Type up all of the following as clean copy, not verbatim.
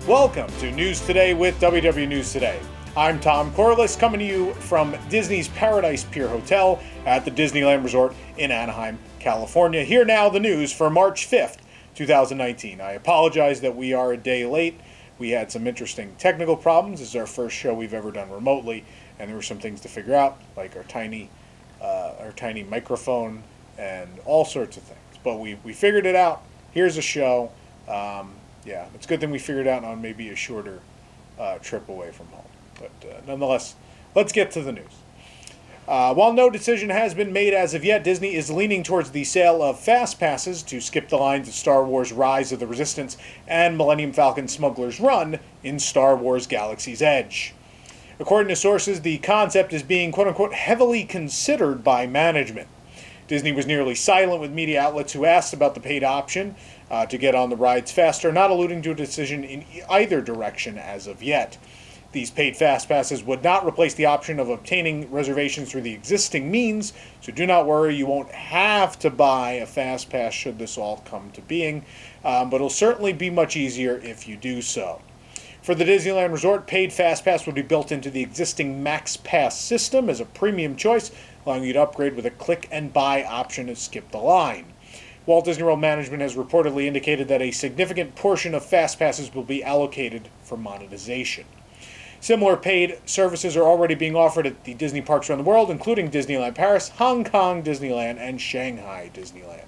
Welcome to News Today with WW News Today. I'm Tom Corliss, coming to you from Disney's Paradise Pier Hotel at the Disneyland Resort in Anaheim, California. Here now the news for March 5th, 2019. I apologize that we are a day late. We had some interesting technical problems. This is our first show we've ever done remotely, and there were some things to figure out, like our tiny microphone and all sorts of things. But we figured it out. Here's a show. It's a good thing we figured out on maybe a shorter trip away from home. But nonetheless, let's get to the news. While no decision has been made as of yet, Disney is leaning towards the sale of FastPasses to skip the lines of Star Wars Rise of the Resistance and Millennium Falcon Smuggler's Run in Star Wars Galaxy's Edge. According to sources, the concept is being quote-unquote heavily considered by management. Disney was nearly silent with media outlets who asked about the paid option to get on the rides faster, not alluding to a decision in either direction as of yet. These paid FastPasses would not replace the option of obtaining reservations through the existing means, so do not worry, you won't have to buy a FastPass should this all come to being, but it'll certainly be much easier if you do so. For the Disneyland Resort, paid FastPass would be built into the existing MaxPass system as a premium choice, allowing you to upgrade with a click and buy option to skip the line. Walt Disney World management has reportedly indicated that a significant portion of FastPasses will be allocated for monetization. Similar paid services are already being offered at the Disney parks around the world, including Disneyland Paris, Hong Kong Disneyland, and Shanghai Disneyland.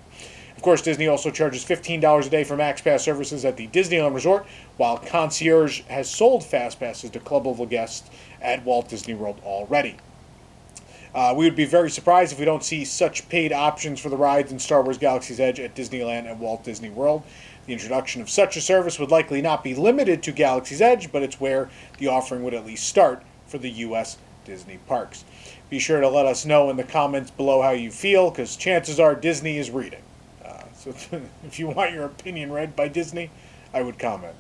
Of course, Disney also charges $15 a day for MaxPass services at the Disneyland Resort, while Concierge has sold FastPasses to club-level guests at Walt Disney World already. We would be very surprised if we don't see such paid options for the rides in Star Wars Galaxy's Edge at Disneyland and Walt Disney World. The introduction of such a service would likely not be limited to Galaxy's Edge, but it's where the offering would at least start for the U.S. Disney parks. Be sure to let us know in the comments below how you feel, because chances are Disney is reading. So if you want your opinion read by Disney, I would comment.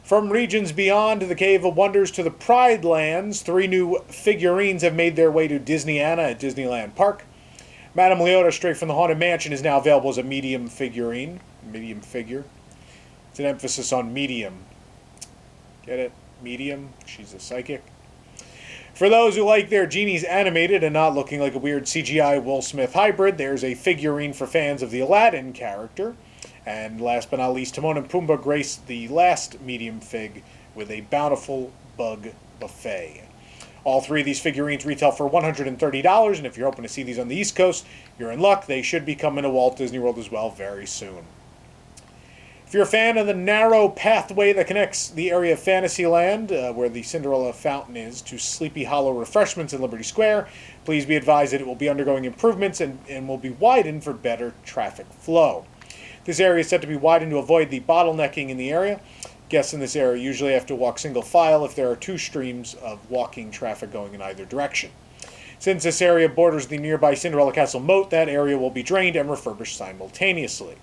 From regions beyond the Cave of Wonders to the Pride Lands, 3 new figurines have made their way to Disneyana at Disneyland Park. Madame Leota, straight from the Haunted Mansion, is now available as a medium figure. It's an emphasis on medium. Get it? Medium? She's a psychic. For those who like their genies animated and not looking like a weird CGI Will Smith hybrid, there's a figurine for fans of the Aladdin character. And last but not least, Timon and Pumbaa grace the last medium fig with a bountiful bug buffet. All 3 of these figurines retail for $130, and if you're hoping to see these on the East Coast, you're in luck. They should be coming to Walt Disney World as well very soon. If you're a fan of the narrow pathway that connects the area of Fantasyland, where the Cinderella Fountain is, to Sleepy Hollow Refreshments in Liberty Square, please be advised that it will be undergoing improvements and will be widened for better traffic flow. This area is set to be widened to avoid the bottlenecking in the area. Guests in this area usually have to walk single file if there are 2 streams of walking traffic going in either direction. Since this area borders the nearby Cinderella Castle moat, that area will be drained and refurbished simultaneously.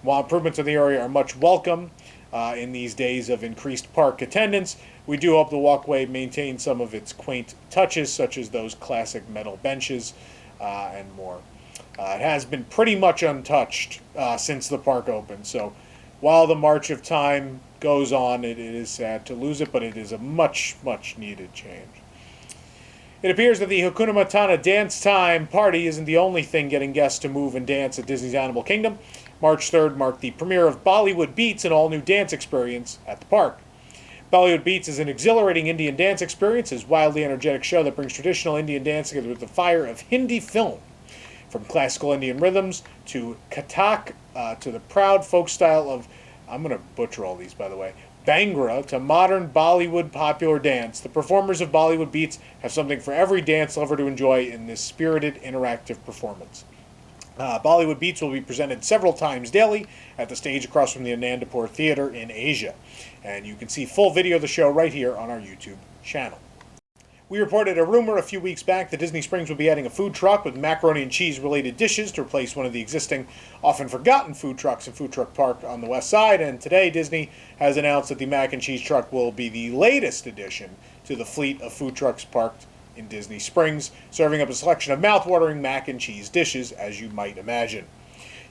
While improvements in the area are much welcome in these days of increased park attendance, we do hope the walkway maintains some of its quaint touches, such as those classic metal benches and more. It has been pretty much untouched since the park opened, so while the march of time goes on, it is sad to lose it, but it is a much, much needed change. It appears that the Hakuna Matata Dance Time party isn't the only thing getting guests to move and dance at Disney's Animal Kingdom. March 3rd marked the premiere of Bollywood Beats, an all-new dance experience at the park. Bollywood Beats is an exhilarating Indian dance experience, a wildly energetic show that brings traditional Indian dance together with the fire of Hindi film. From classical Indian rhythms to Kathak to the proud folk style of, I'm going to butcher all these by the way, Bhangra to modern Bollywood popular dance, the performers of Bollywood Beats have something for every dance lover to enjoy in this spirited, interactive performance. Bollywood Beats will be presented several times daily at the stage across from the Anandapur Theater in Asia. And you can see full video of the show right here on our YouTube channel. We reported a rumor a few weeks back that Disney Springs would be adding a food truck with macaroni and cheese related dishes to replace one of the existing, often forgotten food trucks in Food Truck Park on the west side. And today Disney has announced that the mac and cheese truck will be the latest addition to the fleet of food trucks parked in Disney Springs, serving up a selection of mouth-watering mac and cheese dishes, as you might imagine.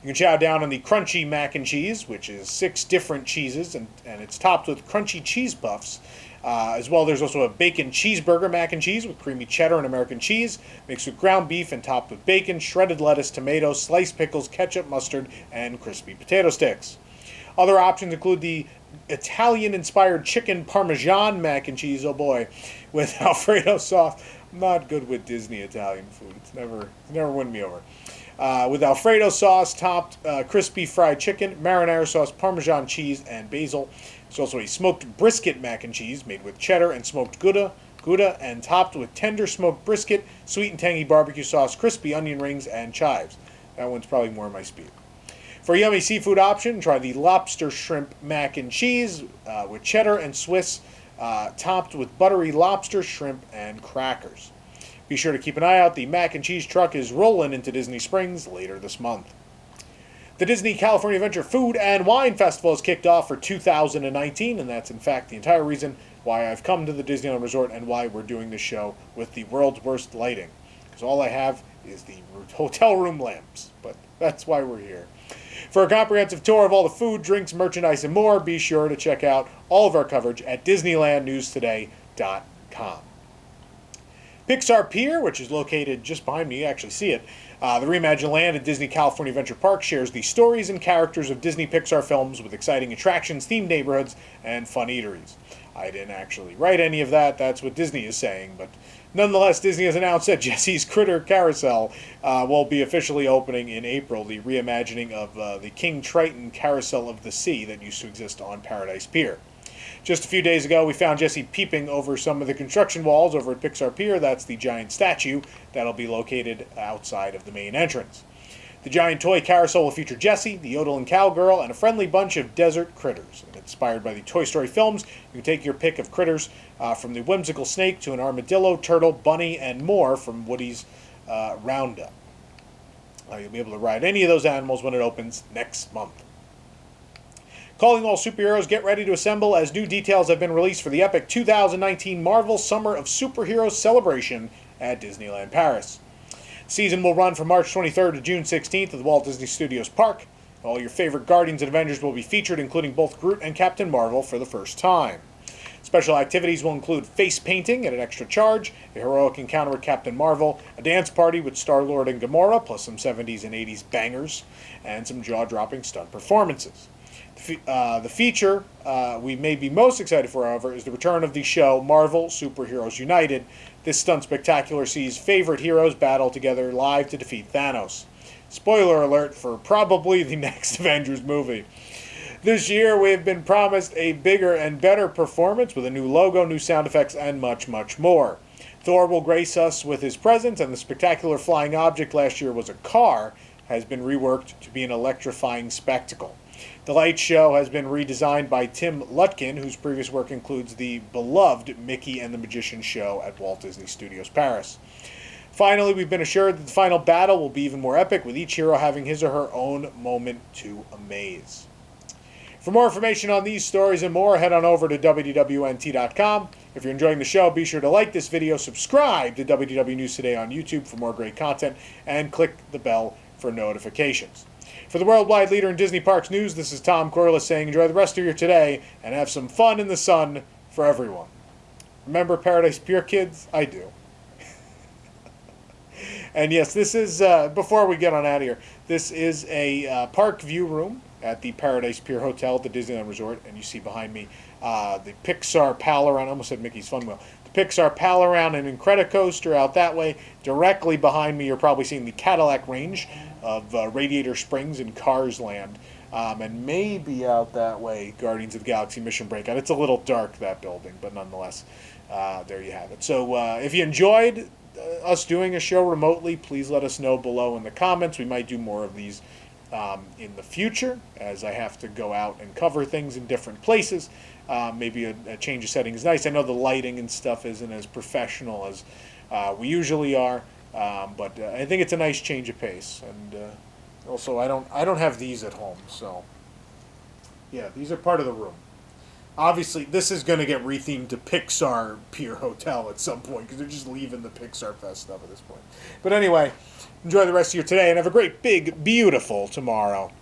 You can chow down on the crunchy mac and cheese, which is 6 different cheeses, and it's topped with crunchy cheese puffs. As well, there's also a bacon cheeseburger mac and cheese with creamy cheddar and American cheese, mixed with ground beef and topped with bacon, shredded lettuce, tomatoes, sliced pickles, ketchup, mustard, and crispy potato sticks. Other options include the Italian-inspired chicken parmesan mac and cheese, oh boy, with Alfredo sauce. I'm not good with Disney Italian food. It's never won me over. With Alfredo sauce, topped crispy fried chicken, marinara sauce, Parmesan cheese, and basil. There's also a smoked brisket mac and cheese made with cheddar and smoked Gouda, and topped with tender smoked brisket, sweet and tangy barbecue sauce, crispy onion rings, and chives. That one's probably more my speed. For a yummy seafood option, try the lobster shrimp mac and cheese with cheddar and Swiss, topped with buttery lobster, shrimp, and crackers. Be sure to keep an eye out. The mac and cheese truck is rolling into Disney Springs later this month. The Disney California Adventure Food and Wine Festival has kicked off for 2019, and that's in fact the entire reason why I've come to the Disneyland Resort and why we're doing this show with the world's worst lighting. Because all I have is the hotel room lamps, but that's why we're here. For a comprehensive tour of all the food, drinks, merchandise, and more, be sure to check out all of our coverage at DisneylandNewsToday.com. Pixar Pier, which is located just behind me, you actually see it, the reimagined land at Disney California Adventure Park shares the stories and characters of Disney Pixar films with exciting attractions, themed neighborhoods, and fun eateries. I didn't actually write any of that, that's what Disney is saying, but nonetheless, Disney has announced that Jesse's Critter Carousel will be officially opening in April, the reimagining of the King Triton Carousel of the Sea that used to exist on Paradise Pier. Just a few days ago, we found Jesse peeping over some of the construction walls over at Pixar Pier. That's the giant statue that'll be located outside of the main entrance. The giant toy carousel will feature Jessie, the yodeling cowgirl, and a friendly bunch of desert critters. And inspired by the Toy Story films, you can take your pick of critters from the whimsical snake to an armadillo, turtle, bunny, and more from Woody's Roundup. You'll be able to ride any of those animals when it opens next month. Calling all superheroes, get ready to assemble as new details have been released for the epic 2019 Marvel Summer of Superheroes celebration at Disneyland Paris. The season will run from March 23rd to June 16th at the Walt Disney Studios Park. All your favorite Guardians and Avengers will be featured, including both Groot and Captain Marvel for the first time. Special activities will include face painting at an extra charge, a heroic encounter with Captain Marvel, a dance party with Star-Lord and Gamora, plus some 70s and 80s bangers, and some jaw-dropping stunt performances. The feature we may be most excited for, however, is the return of the show Marvel Superheroes United. This stunt spectacular sees favorite heroes battle together live to defeat Thanos. Spoiler alert for probably the next Avengers movie. This year we have been promised a bigger and better performance with a new logo, new sound effects, and much, much more. Thor will grace us with his presence, and the spectacular flying object last year was a car, has been reworked to be an electrifying spectacle. The light show has been redesigned by Tim Lutkin, whose previous work includes the beloved Mickey and the Magician show at Walt Disney Studios Paris. Finally, we've been assured that the final battle will be even more epic, with each hero having his or her own moment to amaze. For more information on these stories and more, head on over to WDWNT.com. If you're enjoying the show, be sure to like this video, subscribe to WDW News Today on YouTube for more great content, and click the bell for notifications. For the worldwide leader in Disney Parks news, this is Tom Corliss saying enjoy the rest of your today and have some fun in the sun for everyone. Remember Paradise Pier, kids? I do. And yes, this is, before we get on out of here, this is a park view room at the Paradise Pier Hotel at the Disneyland Resort. And you see behind me the Pixar Pal Around, I almost said Mickey's Fun Wheel. The Pixar Pal Around and Incredicoaster out that way. Directly behind me, you're probably seeing the Cadillac range of Radiator Springs and Cars Land. And maybe out that way, Guardians of the Galaxy Mission Breakout. It's a little dark, that building, but nonetheless, there you have it. So if you enjoyed us doing a show remotely, please let us know below in the comments. We might do more of these in the future, as I have to go out and cover things in different places. Maybe a change of setting is nice. I know the lighting and stuff isn't as professional as we usually are, but I think it's a nice change of pace. And also, I don't have these at home, so yeah, these are part of the room. Obviously, this is going to get rethemed to Pixar Pier Hotel at some point because they're just leaving the Pixar Fest stuff at this point. But anyway, enjoy the rest of your today and have a great, big, beautiful tomorrow.